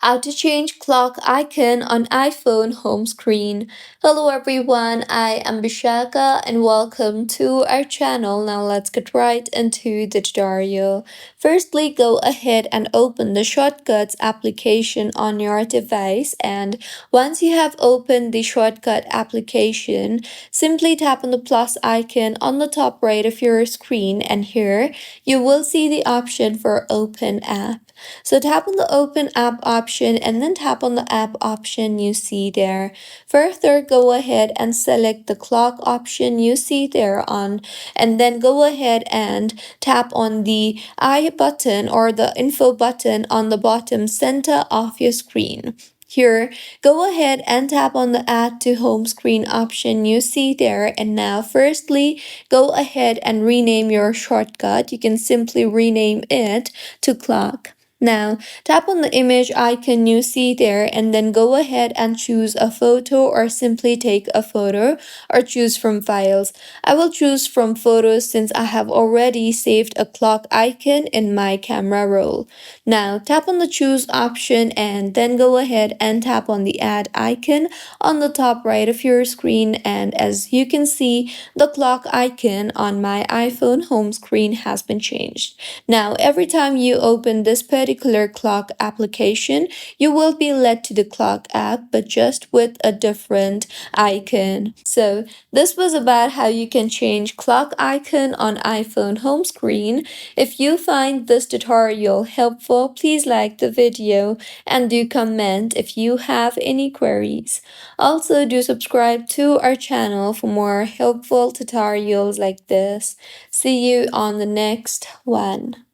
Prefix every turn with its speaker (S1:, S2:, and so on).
S1: How to change clock icon on iPhone home screen. Hello everyone, I am Bishaka and welcome to our channel. Now let's get right into the tutorial. Firstly, go ahead and open the shortcuts application on your device, and once you have opened the shortcut application, simply tap on the plus icon on the top right of your screen, and here you will see the option for open app. So tap on the open app option and then tap on the app option you see there. Further, go ahead and select the clock option you see there on, and then go ahead and tap on the I button or the info button on the bottom center of your screen. Here, go ahead and tap on the add to home screen option you see there, and now firstly go ahead and rename your shortcut. You can simply rename it to clock. Now, tap on the image icon you see there and then go ahead and choose a photo or simply take a photo or choose from files. I will choose from photos since I have already saved a clock icon in my camera roll. Now, tap on the choose option and then go ahead and tap on the add icon on the top right of your screen, and as you can see, the clock icon on my iPhone home screen has been changed. Now, every time you open this particular clock application, you will be led to the clock app, but just with a different icon. So, this was about how you can change clock icon on iPhone home screen. If you find this tutorial helpful, please like the video and do comment if you have any queries. Also, do subscribe to our channel for more helpful tutorials like this. See you on the next one.